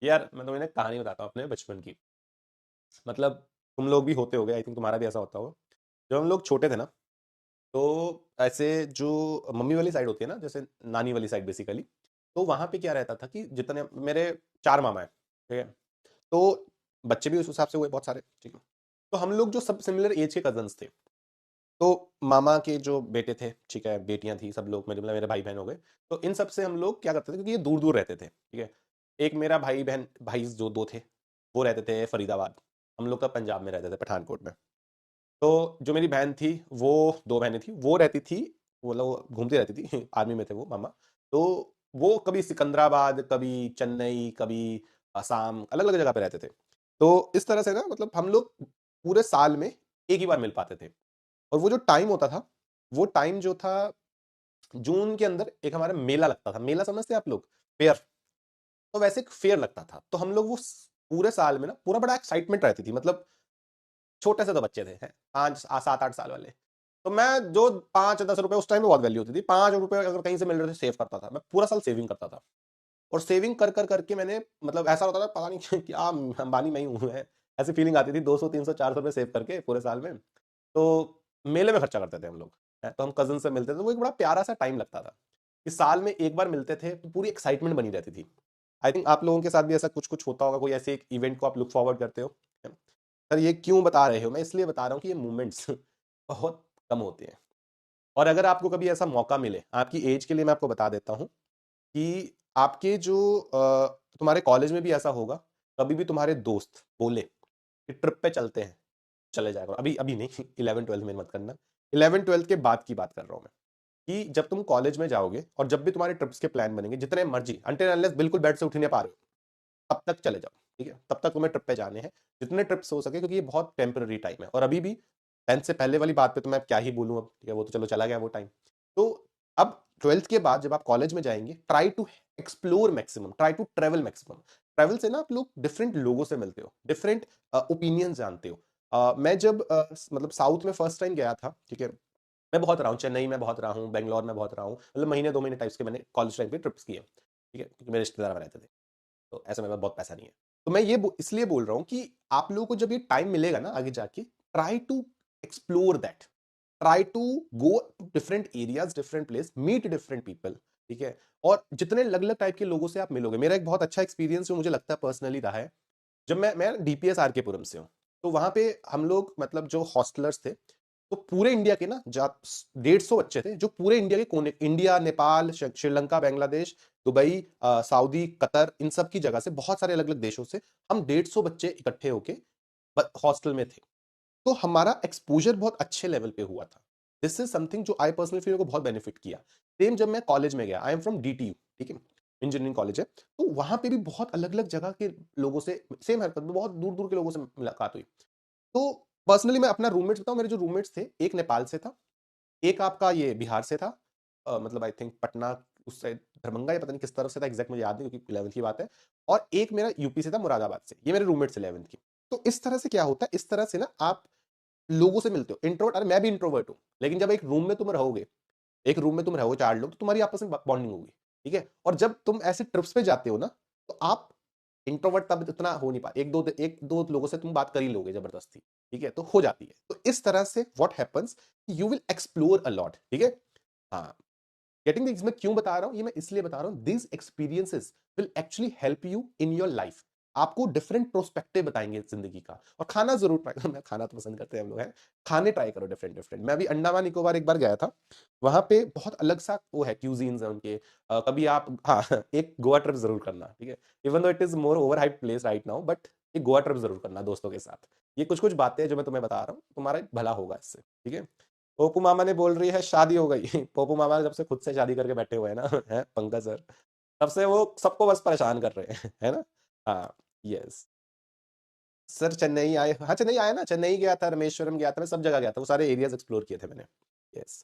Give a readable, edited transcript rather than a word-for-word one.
यार मैं तुम्हें ना कहानी बताता हूँ अपने बचपन की। मतलब तुम लोग भी होते होगे, आई थिंक तुम्हारा भी ऐसा होता होगा। जब हम लोग छोटे थे ना, तो ऐसे जो मम्मी वाली साइड होती है ना, जैसे नानी वाली साइड बेसिकली, तो वहाँ पे क्या रहता था कि जितने मेरे चार मामा हैं, ठीक है, तो बच्चे भी उस हिसाब से हुए बहुत सारे, ठीक है। तो हम लोग जो सब सिमिलर एज के कजन्स थे, तो मामा के जो बेटे थे, ठीक है, बेटियां थी, सब लोग मेरे मतलब मेरे भाई बहन हो गए। तो इन सब से हम लोग क्या करते थे, क्योंकि ये दूर दूर रहते थे, ठीक है। एक मेरा भाई बहन भाई जो दो थे, वो रहते थे फरीदाबाद। हम लोग का पंजाब में रहते थे, पठानकोट में। तो जो मेरी बहन थी, वो दो बहनें थी, वो रहती थी, वो लोग घूमती रहती थी आर्मी में थे वो मामा। तो वो कभी सिकंदराबाद, कभी चेन्नई, कभी असम, अलग अलग जगह पे रहते थे। तो इस तरह से ना, मतलब हम लोग पूरे साल में एक ही बार मिल पाते थे। और वो जो टाइम होता था, वो टाइम जो था, जून के अंदर एक हमारा मेला लगता था। मेला समझते हैं आप लोग? फेयर। तो वैसे एक फेयर लगता था, तो हम लोग वो पूरे साल में ना पूरा बड़ा एक्साइटमेंट रहती थी। मतलब छोटे से तो बच्चे थे, हैं, 5 7 8 साल वाले। तो मैं जो 5 10 रुपए उस टाइम में बहुत वैल्यू होती थी, 5 रुपए अगर कहीं से मिल रहे थे सेव करता था। मैं पूरा साल सेविंग करता था। और सेविंग कर कर करके मैंने, मतलब ऐसा होता था पता नहीं क्या अंबानी मैं ही हूँ है, ऐसी फीलिंग आती थी। 200 300 400 रुपए सेव करके पूरे साल में, तो मेले में खर्चा करते थे हम लोग। हैं, तो हम कजन से मिलते थे, तो वो एक बड़ा प्यारा सा टाइम लगता था कि साल में एक बार मिलते थे, तो पूरी एक्साइटमेंट बनी रहती थी। आई थिंक आप लोगों के साथ भी ऐसा कुछ कुछ होता होगा, कोई ऐसे एक इवेंट को आप लुक फॉरवर्ड करते हो, है ना? सर ये क्यों बता रहे हो? मैं इसलिए बता रहा हूँ कि ये मोमेंट्स बहुत कम होते हैं। और अगर आपको कभी ऐसा मौका मिले, आपकी एज के लिए मैं आपको बता देता हूँ कि आपके जो तुम्हारे कॉलेज में भी ऐसा होगा, कभी भी तुम्हारे दोस्त बोले कि ट्रिप पे चलते हैं, चले जाएगा। अभी अभी नहीं, 11 12 में मत करना। 11 12 के बाद की बात कर रहा हूँ मैं, कि जब तुम कॉलेज में जाओगे और जब भी तुम्हारे ट्रिप्स के प्लान बनेंगे, जितने मर्जी, अनटिल अनलेस बिल्कुल बेड से उठ नहीं पा रहे हो, तब तक चले जाओ, ठीक है। तब तक तुम्हें ट्रिप पे जाने हैं, जितने ट्रिप्स हो सके, क्योंकि ये बहुत टेम्पररी टाइम है। और अभी भी 10th से पहले वाली बात पे तो मैं क्या ही बोलूँ अब, ठीक है, वो तो चलो चला गया वो टाइम। तो अब 12th के बाद जब आप कॉलेज में जाएंगे, try to explore maximum, try to travel maximum. Travel से ना आप लोग डिफरेंट लोगों से मिलते हो, डिफरेंट ओपिनियन जानते हो। मैं जब मतलब साउथ में फर्स्ट टाइम गया था, ठीक है, मैं बहुत रहा हूँ, चेन्नई में बहुत रहा हूँ, बेंगलोर में बहुत रहा हूँ, मतलब महीने 2 महीने टाइप्स के मैंने कॉलेज टाइम पे ट्रिप्स किए, ठीक है, क्योंकि मेरे रिश्तेदार में रहते थे। तो ऐसे में बहुत पैसा नहीं है। तो मैं ये इसलिए बोल रहा हूँ कि आप लोगों को जब ये टाइम मिलेगा ना आगे जाके, try to explore that, try to go to different areas, different place, meet different people, ठीक है। और जितने अलग अलग टाइप के लोगों से आप मिलोगे, मेरा एक बहुत अच्छा एक्सपीरियंस जो मुझे लगता है पर्सनली रहा है, जब मैं डीपीएस आर के पुरम से हूँ। तो वहां पे हम लोग, मतलब जो हॉस्टलर्स थे, तो पूरे इंडिया के ना, 150 बच्चे थे, जो पूरे इंडिया के कोने, India, Nepal, Sri Lanka, Bangladesh, Dubai, Saudi, Qatar, इन सब की जगह से, बहुत सारे अलग अलग देशों से हम 150 बच्चे इकट्ठे होके हॉस्टल में थे। तो हमारा एक्सपोजर बहुत अच्छे लेवल पे हुआ था। दिस इज समथिंग जो आई पर्सनली फील को बहुत बेनिफिट किया। सेम जब मैं कॉलेज में गया, आई एम फ्रॉम डीटीयू, ठीक है, इंजीनियरिंग कॉलेज है। तो वहां पे भी बहुत अलग अलग जगह के लोगों से, सेम हरकत में बहुत दूर दूर के लोगों से मुलाकात हुई। तो पर्सनली मैं अपना रूममेट्स बताऊं, मेरे जो रूममेट्स थे, एक नेपाल से था, एक आपका ये बिहार से था, मतलब आई थिंक पटना उस साइड, दरभंगा, या पता नहीं किस तरफ से था, एग्जैक्ट मुझे याद नहीं क्योंकि 11th की बात है। और एक मेरा यूपी से था, मुरादाबाद से। ये मेरे रूममेट्स 11th की। तो इस तरह से क्या होता है, इस तरह से ना आप लोगों से मिलते हो। इंट्रोवर्ट, अरे मैं भी इंट्रोवर्ट हूँ, लेकिन जब एक रूम में तुम रहोगे, एक रूम में तुम रहोगे 4 लोग, तो तुम्हारी आपस में बॉन्डिंग होगी, ठीक है। और जब तुम ऐसे ट्रिप्स पे जाते हो ना, तो आप इंट्रोवर्ट तब इतना हो नहीं पा, एक दो लोगों से तुम बात कर ही लोगे जबरदस्ती, ठीक है, तो हो जाती है। तो इस तरह से what happens, you will explore a lot, ठीक है। हाँ, गेटिंग दिस, मैं क्यों बता रहा हूं ये, मैं इसलिए बता रहा हूं, this experiences will actually help you in your life. आपको डिफरेंट प्रोस्पेक्टिव बताएंगे जिंदगी का। और खाना जरूर ट्राई करो, मैं खाना तो पसंद करते हैं हम लोग हैं, खाने ट्राई करो डिफरेंट डिफरेंट। मैं अभी अंडमान निकोबार एक बार गया था, वहां पे बहुत अलग सा वो है, क्यूजीन्स है उनके। कभी आप, हाँ, एक गोवा ट्रिप जरूर करना, ठीक है। Even though it is more over hype place right now, but एक गोवा ट्रिप जरूर करना दोस्तों के साथ। ये कुछ कुछ बातें हैं जो मैं तुम्हें बता रहा हूँ, तुम्हारा भला होगा इससे, ठीक है। पोपू मामा ने बोल रही है शादी हो गई। पोपू मामा जब से खुद से शादी करके बैठे हुए हैं ना, है पंकज सर, तब से वो सबको बस परेशान कर रहे हैं, है ना। हाँ, यस। सर चेन्नई आए, हाँ चेन्नई आया ना, चेन्नई गया था, रामेश्वरम गया था, मैं सब जगह गया था, वो सारे एरियाज एक्सप्लोर किए थे मैंने। यस।